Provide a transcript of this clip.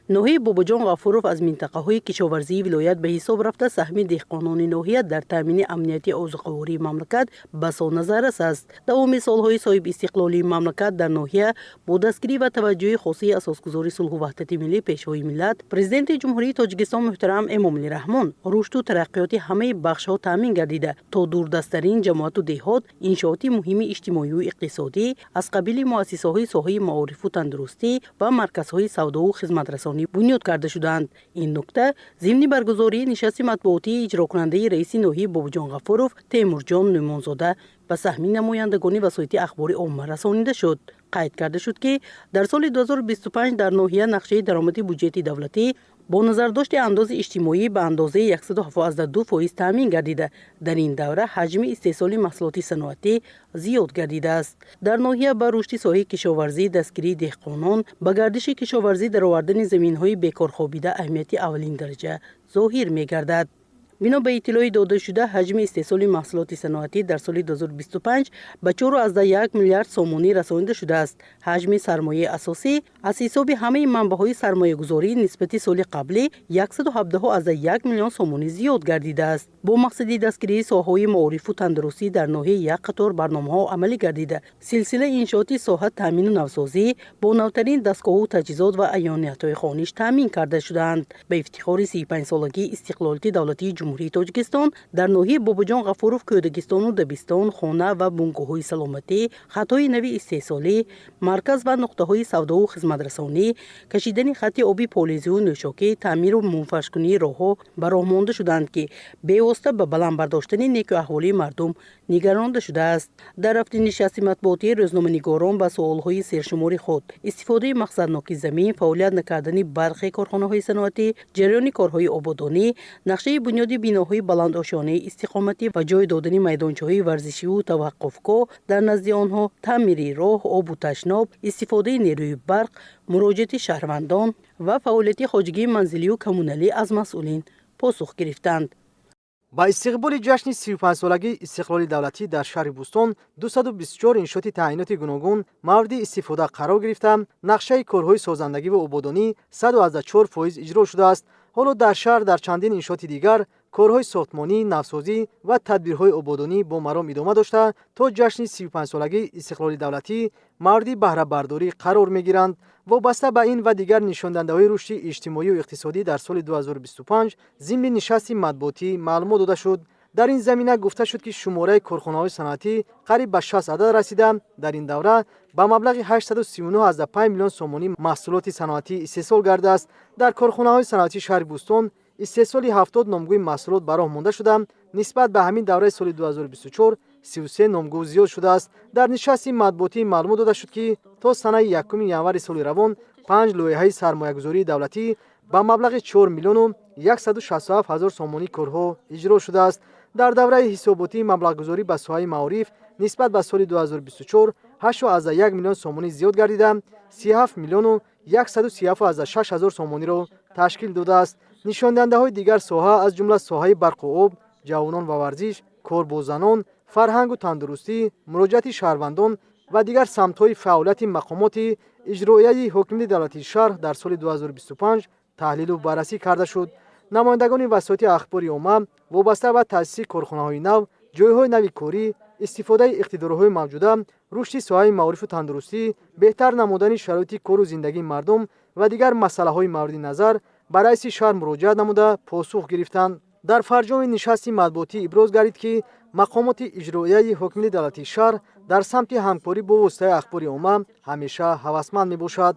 نوحه باباجان غفورов از منطقه‌های کشاورزی ولایت به حساب رفته سهم دهقانان نوحه در تامین امنیتی اوضاع مملکت به نظر است. دوام سالهای صاحب استقلالی مملکت در نوحه با دستگیری و توجه خاصی اساسگذاری صلح و وحدت ملی پیشوای ملت پرزیدنت جمهوری تاجیکستان محترم امامعلی رحمان رشد و ترقیات همه بخش‌ها تامین گردیده تا دوردستترین جماعت و دهات انشاءات مهم اجتماعی و اقتصادی از قبیل مؤسسه‌های ساحه معارف و تندرستی و مرکزهای سودا و خدمترسانی بنیاد کرده شدند. این نکته ضمن برگزاری نشست مطبوعاتی اجرا کننده رئیس نوحه باباجان غفورov تیمورجان نعمانزاده به سهم نمایندگان وسایط اخبار عامه رسانیده شد. قید کرده شد که در سال 2025 در ناحیه نقشه درآمد بودجه دولتی با نظرداشت انداز اجتماعی به اندازه 172% تامین گردیده. در این دوره حجم استحصال محصولات صنعتی زیاد گردیده است. در ناحیه با رشد ساحه کشاورزی دستگیری دهقانان به گردش کشاورزی در آوردن زمین‌های بیکار خوابیده اهمیت اولین درجه ظاهر می‌گردد. بنا به اطلاع داده شده حجم استحصال محصولات صنعتی در سال 2025 به 4.1 میلیارد سومانی رسانیده شده است. حجم سرمایه اساسی از حساب همه منبع‌های سرمایه گذاری نسبت سال قبلی 117.1 میلیون سومانی زیاد گردیده است. با مقصد دستگیری ساحه‌های معارف و تندرستی در ناحیه یک قطار برنامه‌ها عملی گردیده. سلسله انشاءات ساحه تامین و نوسازی با نوترین دستگاه و تجهیزات و عیانیت‌های خانش تامین کرده شدند. به افتخار 35 سالگی استقلالیت دولتی جمهوری تاجیکستان در ناحیه باباجان غفورov کودکستان و دبستان، خانه و بنگاه‌های سلامتی، خطای نوی استحصالی، مرکز و نقطه‌های سودا و خدمترسانی، کشیدن خط آبی پالیزی و نوشاکی، تعمیر و منفشکنی راه‌ها به راه مانده شدند که بی‌واسطه به بلند برداشتن نیک و احوالی مردم نگرانده شده است. در رفت نشست مطبوعاتی روزنامه‌نگاران به سوال‌های سرشماری خود استفاده مقصدناک زمین، فعالیت نکردن برخی کارخانه‌های صنعتی، جریان کارهای آبادانی، نقشه بنیادی بیناهای بلندآشانه استقامتی و جای دادن میدانچه‌های ورزشی و توقفگاه در نزد آنها، تعمیر راه، آب و تشناب، استفاده نیروی برق، مراجعت شهروندان و فعالیت خواجگی منزلی و کمونالی از مسئولین پاسخ گرفتند. با استقبال جشن 35 سالگی استقلال دولتی در شهر بوستون 224 انشاءات تعیینات گوناگون مورد استفاده قرار گرفته، نقشه کارهای سازندگی و آبادانی 104% اجرا شده است. حالا در شهر در چندین انشاءات دیگر کارهای ساختمانی، نوسازی و تدبیرهای آبادانی با مرام ادامه داشته تا جشن 35 سالگی استقلال دولتی مورد بهره برداری قرار می‌گیرند. وابسته به این و دیگر نشانده‌های رشد اجتماعی و اقتصادی در سال 2025 ضمن نشست مطبوعاتی معلومات داده شد. در این زمینه گفته شد که شماره کارخانه‌های صنعتی قریب به 60 عدد رسیده. در این دوره با مبلغ 839.5 میلیون سومانی محصولات صنعتی استحصال گردیده است. در کارخانه‌های صنعتی شهر بوستون استحصال 70 نامگوی محصولات به راه مانده شده. نسبت به همین دوره سال 2024 33 نامگو زیاد شده است. در نشست مطبوعاتی معلومات داده شد که تا سنه 1 ینوار سال روان 5 لایحه سرمایه‌گذاری دولتی با مبلغ 4 میلیون و 167 هزار سومانی کارها اجرا شده است. در دوره حساباتی مبلغ گذاری به ساحه معارف نسبت به سال 2024 8.1 میلیون سومانی زیاد گردیده 37 میلیون و 137.6 هزار سومانی را تشکیل داده است. نشانده‌های دیگر ساحه از جمله ساحه برق و آب، جوانان و ورزش، کار با زنان، فرهنگ و تندرستی، مراجعت شهروندان و دیگر سمت‌های فعالیت مقامات اجرایی حکومت دولتی شهر در سال 2025 تحلیل و بررسی کرده شد. نمایندگان وسایط اخبار عامه وابسته به تأسیس کارخانه‌های نو، جایهای نوی کاری، استفاده اقتدارهای موجوده، رشد ساحه معارف و تندرستی، بهتر نمودن شرایط کار و زندگی مردم و دیگر مسائل مورد نظر به رئیس شهر مراجعه نموده پاسخ گرفتند. در فرجام نشست مطبوعاتی ابراز گردید که مقامات اجرایی حکومت دولتی شهر در سمت همکاری با وسایل اخبار عامه همیشه هوسمند میباشد.